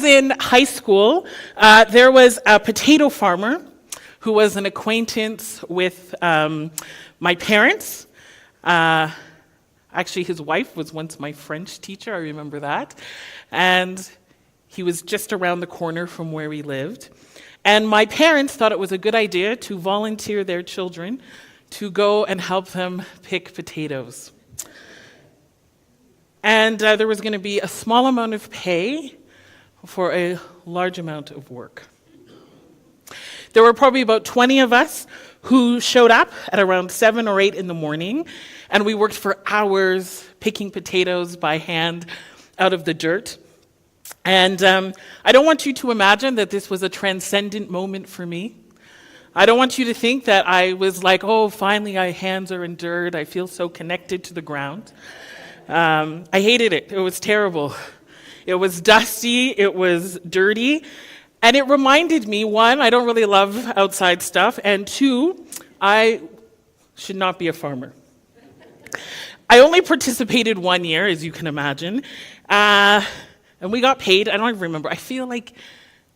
was in high school, there was a potato farmer who was an acquaintance with my parents. Actually, his wife was once my French teacher, I remember that. And he was just around the corner from where we lived. And my parents thought it was a good idea to volunteer their children to go and help them pick potatoes. And there was going to be a small amount of pay for a large amount of work. There were probably about 20 of us who showed up at around 7 or 8 in the morning, and we worked for hours picking potatoes by hand out of the dirt. And I don't want you to imagine that this was a transcendent moment for me. I don't want you to think that I was like, oh, finally my hands are in dirt. I feel so connected to the ground. I hated it. It was terrible. It was dusty. It was dirty. And it reminded me, one, I don't really love outside stuff, and two, I should not be a farmer. I only participated 1 year, as you can imagine, and we got paid, I don't even remember, I feel like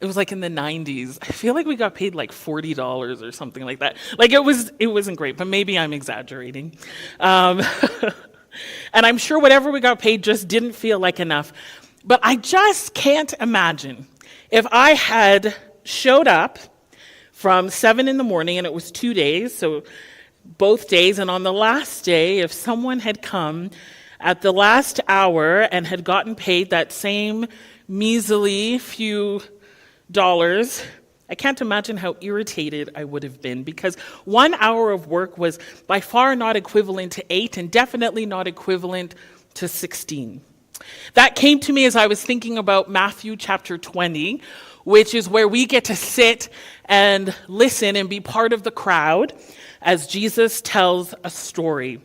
it was like in the 90s. I feel like we got paid like $40 or something like that. Like it wasn't great, but maybe I'm exaggerating. And I'm sure whatever we got paid just didn't feel like enough. But I just can't imagine if I had showed up from 7 in the morning, and it was 2 days, so both days, and on the last day, if someone had come at the last hour and had gotten paid that same measly few dollars, I can't imagine how irritated I would have been, because 1 hour of work was by far not equivalent to 8 and definitely not equivalent to 16. That came to me as I was thinking about Matthew chapter 20, which is where we get to sit and listen and be part of the crowd as Jesus tells a story.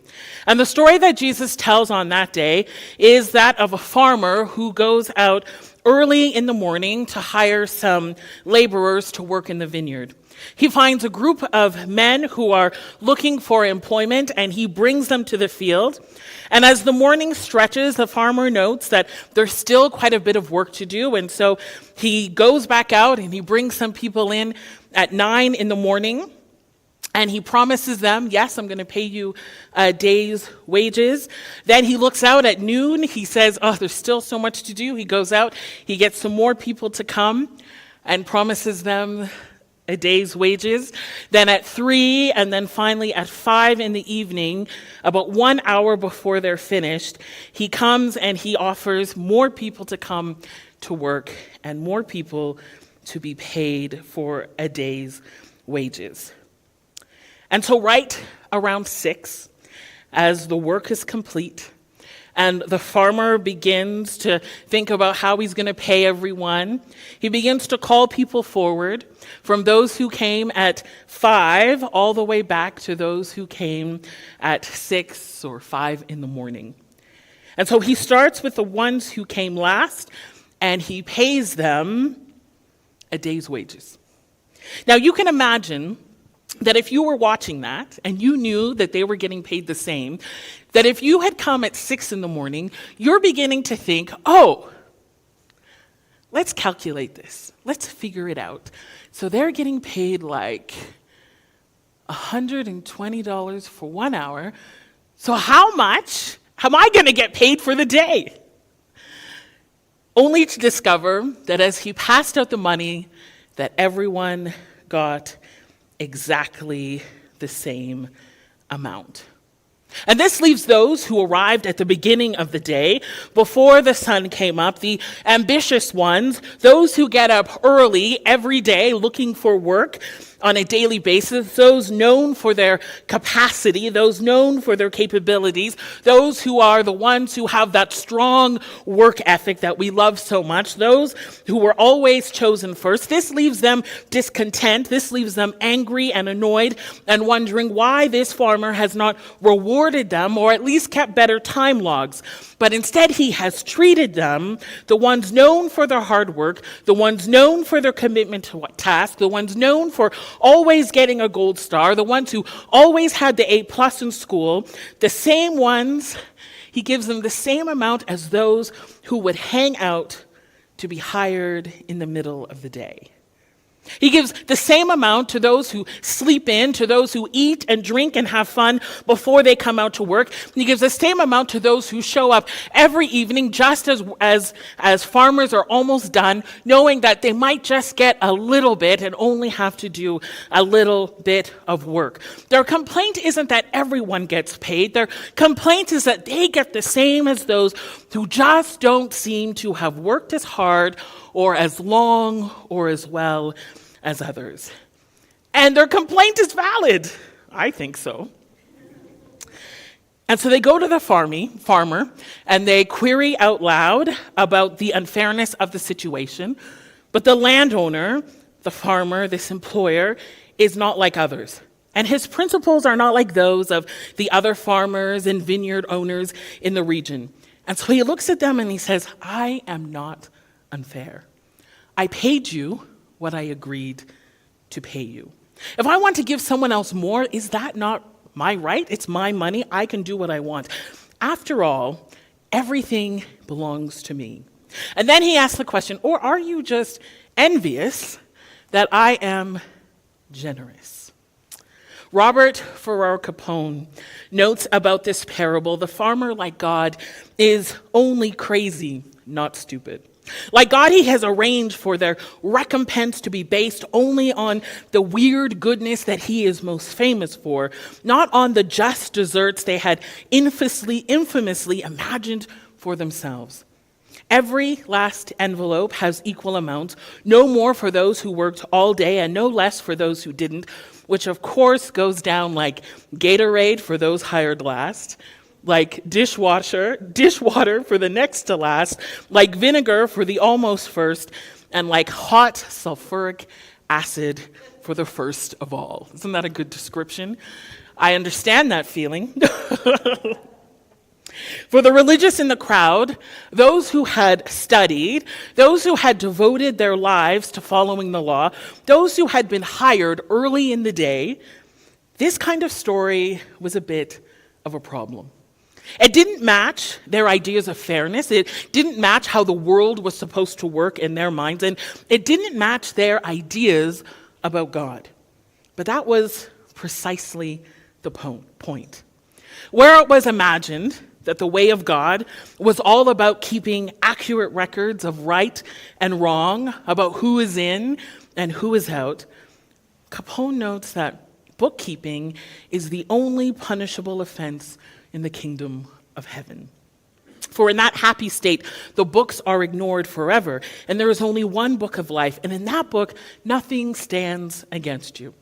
And the story that Jesus tells on that day is that of a farmer who goes out early in the morning to hire some laborers to work in the vineyard. He finds a group of men who are looking for employment, and he brings them to the field. And as the morning stretches, the farmer notes that there's still quite a bit of work to do, and so he goes back out and he brings some people in at 9 in the morning, and he promises them, yes, I'm going to pay you a day's wages. Then he looks out at noon. He says, oh, there's still so much to do. He goes out, he gets some more people to come and promises them a day's wages. Then at 3, and then finally at 5 in the evening, about 1 hour before they're finished, he comes and he offers more people to come to work and more people to be paid for a day's wages. And so right around 6, as the work is complete, and the farmer begins to think about how he's going to pay everyone, he begins to call people forward, from those who came at 5 all the way back to those who came at 6 or 5 in the morning. And so he starts with the ones who came last, and he pays them a day's wages. Now you can imagine that if you were watching that and you knew that they were getting paid the same, that if you had come at 6 in the morning, you're beginning to think, oh, let's calculate this. Let's figure it out. So they're getting paid like $120 for 1 hour. So how much am I going to get paid for the day? Only to discover that as he passed out the money, that everyone got exactly the same amount. And this leaves those who arrived at the beginning of the day, before the sun came up, the ambitious ones, those who get up early every day looking for work on a daily basis, those known for their capacity, those known for their capabilities, those who are the ones who have that strong work ethic that we love so much, those who were always chosen first. This leaves them discontent. This leaves them angry and annoyed and wondering why this farmer has not rewarded them or at least kept better time logs. But instead he has treated them, the ones known for their hard work, the ones known for their commitment to task, the ones known for always getting a gold star, the ones who always had the A+ in school, the same ones, he gives them the same amount as those who would hang out to be hired in the middle of the day. He gives the same amount to those who sleep in, to those who eat and drink and have fun before they come out to work. He gives the same amount to those who show up every evening just as farmers are almost done, knowing that they might just get a little bit and only have to do a little bit of work. Their complaint isn't that everyone gets paid. Their complaint is that they get the same as those who just don't seem to have worked as hard or as long or as well as others. And their complaint is valid. I think so. And so they go to the farmer and they query out loud about the unfairness of the situation. But the landowner, the farmer, this employer, is not like others. And his principles are not like those of the other farmers and vineyard owners in the region. And so he looks at them and he says, I am not unfair. I paid you what I agreed to pay you. If I want to give someone else more, is that not my right? It's my money. I can do what I want. After all, everything belongs to me. And then he asks the question, or are you just envious that I am generous? Robert Farrar Capone notes about this parable, the farmer, like God, is only crazy, not stupid. Like God, he has arranged for their recompense to be based only on the weird goodness that he is most famous for, not on the just deserts they had infamously imagined for themselves. Every last envelope has equal amounts, no more for those who worked all day and no less for those who didn't, which of course goes down like Gatorade for those hired last, like dishwater for the next to last, like vinegar for the almost first, and like hot sulfuric acid for the first of all. Isn't that a good description? I understand that feeling. For the religious in the crowd, those who had studied, those who had devoted their lives to following the law, those who had been hired early in the day, this kind of story was a bit of a problem. It didn't match their ideas of fairness. It didn't match how the world was supposed to work in their minds. And it didn't match their ideas about God. But that was precisely the point. Where it was imagined that the way of God was all about keeping accurate records of right and wrong, about who is in and who is out, Capone notes that bookkeeping is the only punishable offense in the kingdom of heaven. For in that happy state, the books are ignored forever, and there is only one book of life, and in that book, nothing stands against you.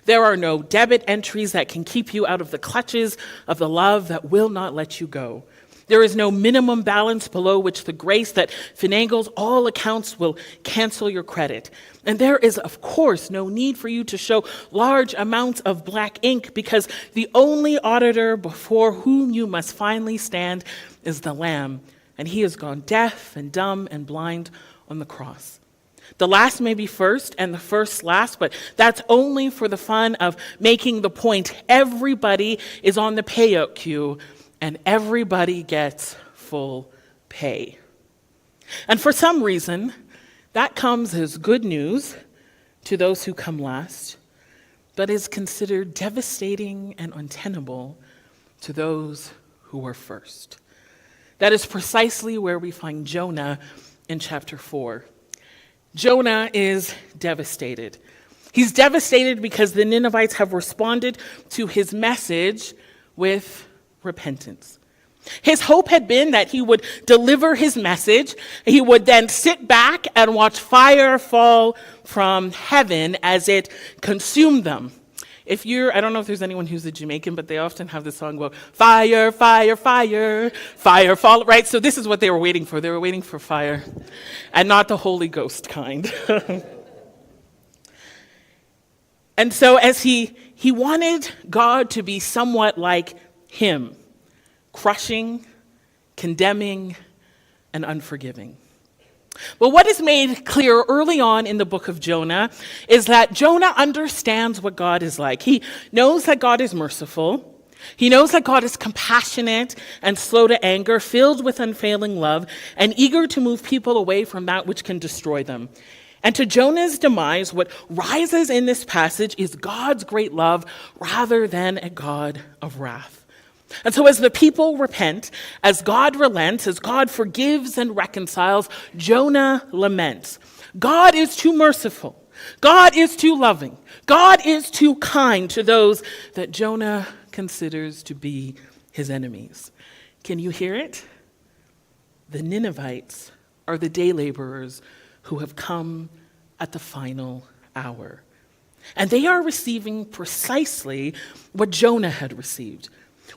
There are no debit entries that can keep you out of the clutches of the love that will not let you go. There is no minimum balance below which the grace that finagles all accounts will cancel your credit. And there is, of course, no need for you to show large amounts of black ink because the only auditor before whom you must finally stand is the Lamb, and he has gone deaf and dumb and blind on the cross. The last may be first and the first last, but that's only for the fun of making the point. Everybody is on the payout queue and everybody gets full pay. And for some reason, that comes as good news to those who come last, but is considered devastating and untenable to those who are first. That is precisely where we find Jonah in chapter 4. Jonah is devastated. He's devastated because the Ninevites have responded to his message with repentance. His hope had been that he would deliver his message. He would then sit back and watch fire fall from heaven as it consumed them. I don't know if there's anyone who's a Jamaican, but they often have this song about fire, fire, fire, fire fall, right? So this is what they were waiting for. They were waiting for fire, and not the Holy Ghost kind. And so as he wanted God to be somewhat like him, crushing, condemning, and unforgiving. But what is made clear early on in the book of Jonah is that Jonah understands what God is like. He knows that God is merciful. He knows that God is compassionate and slow to anger, filled with unfailing love, and eager to move people away from that which can destroy them. And to Jonah's demise, what rises in this passage is God's great love rather than a God of wrath. And so as the people repent, as God relents, as God forgives and reconciles, Jonah laments. God is too merciful. God is too loving. God is too kind to those that Jonah considers to be his enemies. Can you hear it? The Ninevites are the day laborers who have come at the final hour. And they are receiving precisely what Jonah had received,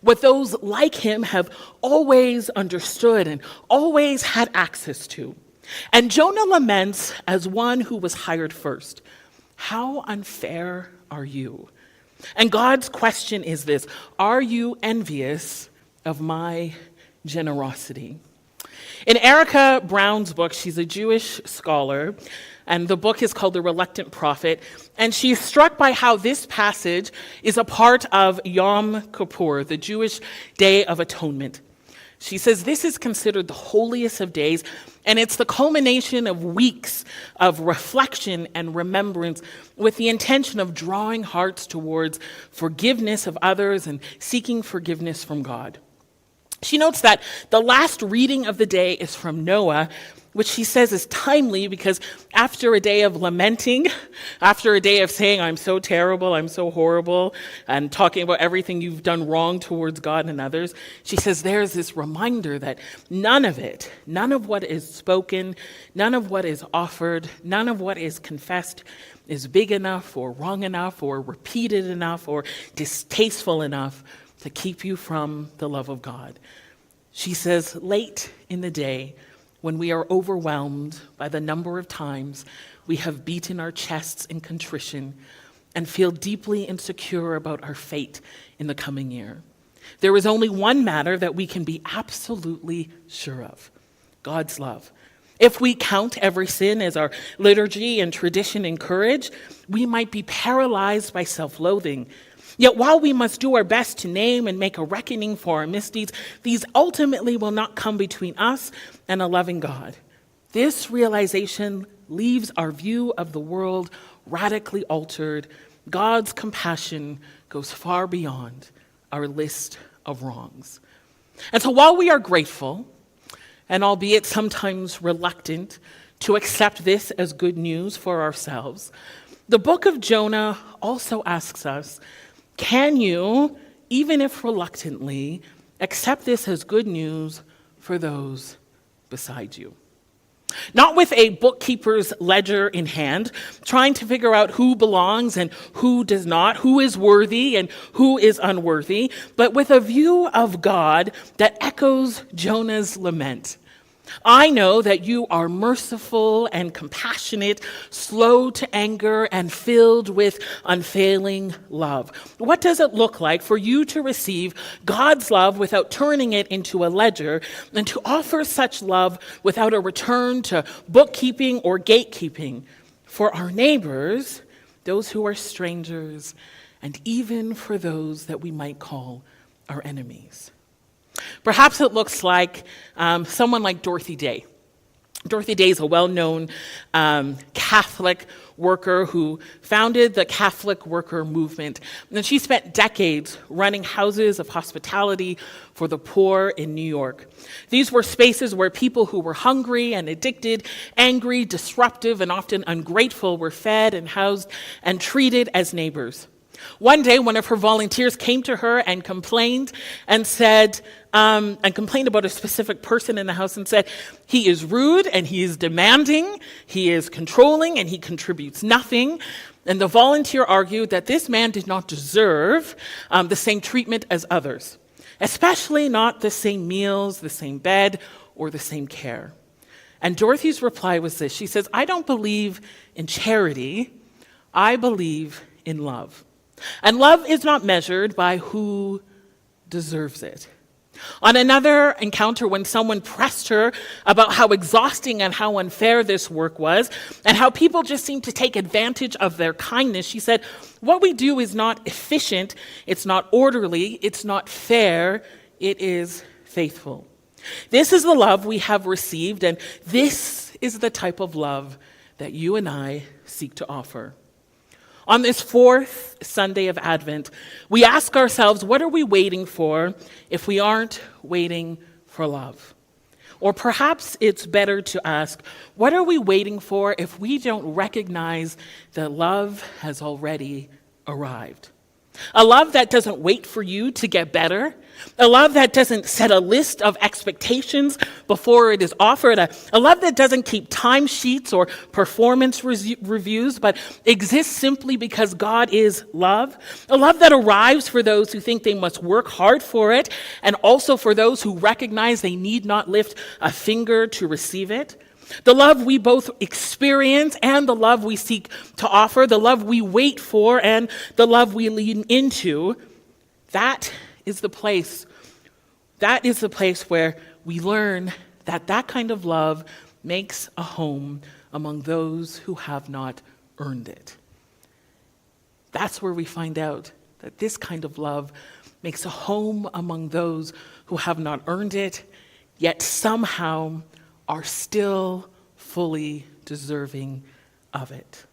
what those like him have always understood and always had access to. And Jonah laments as one who was hired first. How unfair are you? And God's question is this: are you envious of my generosity? In Erica Brown's book, she's a Jewish scholar, and the book is called The Reluctant Prophet, and she's struck by how this passage is a part of Yom Kippur, the Jewish Day of Atonement. She says this is considered the holiest of days, and it's the culmination of weeks of reflection and remembrance with the intention of drawing hearts towards forgiveness of others and seeking forgiveness from God. She notes that the last reading of the day is from Noah, which she says is timely because after a day of lamenting, after a day of saying, I'm so terrible, I'm so horrible, and talking about everything you've done wrong towards God and others, she says there's this reminder that none of it, none of what is spoken, none of what is offered, none of what is confessed is big enough or wrong enough or repeated enough or distasteful enough to keep you from the love of God. She says, late in the day, when we are overwhelmed by the number of times we have beaten our chests in contrition and feel deeply insecure about our fate in the coming year, there is only one matter that we can be absolutely sure of: God's love. If we count every sin as our liturgy and tradition encourage, we might be paralyzed by self-loathing. Yet while we must do our best to name and make a reckoning for our misdeeds, these ultimately will not come between us and a loving God. This realization leaves our view of the world radically altered. God's compassion goes far beyond our list of wrongs. And so while we are grateful, and albeit sometimes reluctant, to accept this as good news for ourselves, the book of Jonah also asks us, can you, even if reluctantly, accept this as good news for those beside you? Not with a bookkeeper's ledger in hand, trying to figure out who belongs and who does not, who is worthy and who is unworthy, but with a view of God that echoes Jonah's lament. I know that you are merciful and compassionate, slow to anger, and filled with unfailing love. What does it look like for you to receive God's love without turning it into a ledger, and to offer such love without a return to bookkeeping or gatekeeping for our neighbors, those who are strangers, and even for those that we might call our enemies? Perhaps it looks like someone like Dorothy Day. Dorothy Day is a well-known Catholic worker who founded the Catholic worker movement. And she spent decades running houses of hospitality for the poor in New York. These were spaces where people who were hungry and addicted, angry, disruptive, and often ungrateful were fed and housed and treated as neighbors. One day, one of her volunteers came to her and complained about a specific person in the house and said, he is rude and he is demanding, he is controlling and he contributes nothing. And the volunteer argued that this man did not deserve the same treatment as others, especially not the same meals, the same bed, or the same care. And Dorothy's reply was this. She says, I don't believe in charity, I believe in love. And love is not measured by who deserves it. On another encounter, when someone pressed her about how exhausting and how unfair this work was, and how people just seemed to take advantage of their kindness, she said, "What we do is not efficient, it's not orderly, it's not fair, it is faithful." This is the love we have received, and this is the type of love that you and I seek to offer. On this fourth Sunday of Advent, we ask ourselves, what are we waiting for if we aren't waiting for love? Or perhaps it's better to ask, what are we waiting for if we don't recognize that love has already arrived? A love that doesn't wait for you to get better. A love that doesn't set a list of expectations before it is offered. A love that doesn't keep timesheets or performance reviews, but exists simply because God is love. A love that arrives for those who think they must work hard for it, and also for those who recognize they need not lift a finger to receive it. The love we both experience and the love we seek to offer, the love we wait for and the love we lean into, that is the place where we learn that that kind of love makes a home among those who have not earned it. That's where we find out that this kind of love makes a home among those who have not earned it, yet somehow are still fully deserving of it.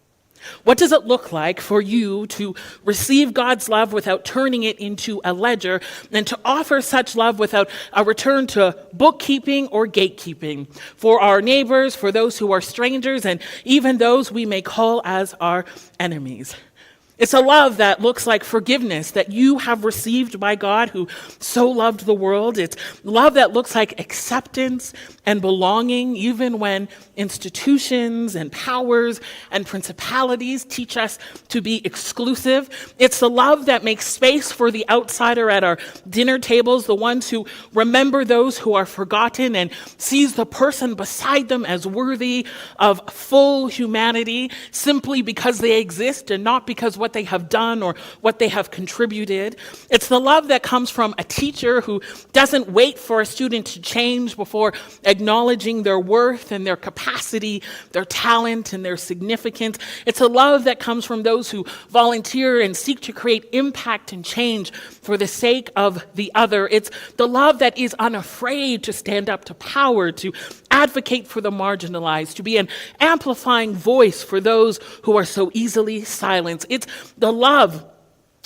What does it look like for you to receive God's love without turning it into a ledger, and to offer such love without a return to bookkeeping or gatekeeping for our neighbors, for those who are strangers, and even those we may call as our enemies? It's a love that looks like forgiveness that you have received by God who so loved the world. It's love that looks like acceptance and belonging, even when institutions and powers and principalities teach us to be exclusive. It's the love that makes space for the outsider at our dinner tables, the ones who remember those who are forgotten and sees the person beside them as worthy of full humanity simply because they exist and not because what they have done or what they have contributed. It's the love that comes from a teacher who doesn't wait for a student to change before acknowledging their worth and their capacity, their talent and their significance. It's a love that comes from those who volunteer and seek to create impact and change for the sake of the other. It's the love that is unafraid to stand up to power, to advocate for the marginalized, to be an amplifying voice for those who are so easily silenced. It's the love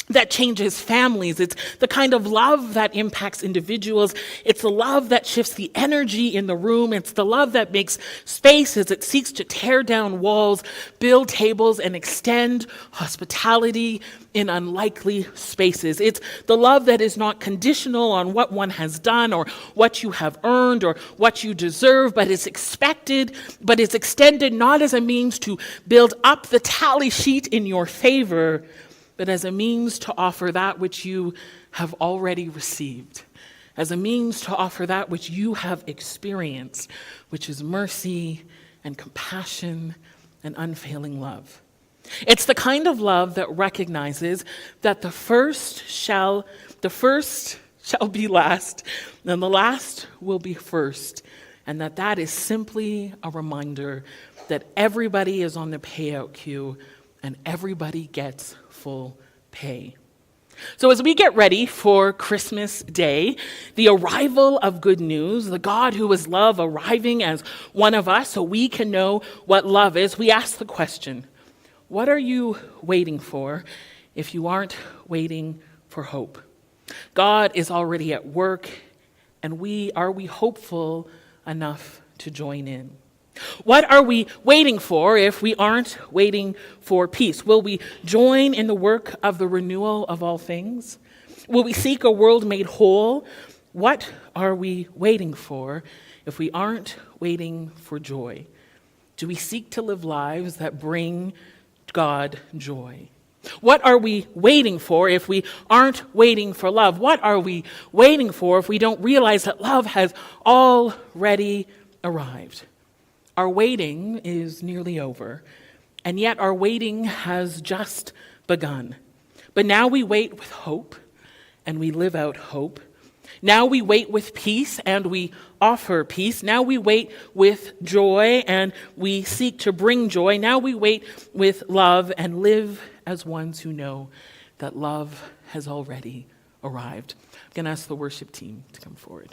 that changes families. It's the kind of love that impacts individuals. It's the love that shifts the energy in the room. It's the love that makes space as it seeks to tear down walls, build tables, and extend hospitality in unlikely spaces. It's the love that is not conditional on what one has done or what you have earned or what you deserve, but is expected, but is extended not as a means to build up the tally sheet in your favor, but as a means to offer that which you have already received, as a means to offer that which you have experienced, which is mercy and compassion and unfailing love. It's the kind of love that recognizes that the first shall be last, and the last will be first, and that is simply a reminder that everybody is on the payout queue and everybody gets full pay. So as we get ready for Christmas Day, the arrival of good news, the God who is love arriving as one of us so we can know what love is, we ask the question, what are you waiting for if you aren't waiting for hope? God is already at work, and are we hopeful enough to join in? What are we waiting for if we aren't waiting for peace? Will we join in the work of the renewal of all things? Will we seek a world made whole? What are we waiting for if we aren't waiting for joy? Do we seek to live lives that bring God joy? What are we waiting for if we aren't waiting for love? What are we waiting for if we don't realize that love has already arrived? Our waiting is nearly over, and yet our waiting has just begun. But now we wait with hope, and we live out hope. Now we wait with peace and we offer peace. Now we wait with joy and we seek to bring joy. Now we wait with love and live as ones who know that love has already arrived. I'm going to ask the worship team to come forward.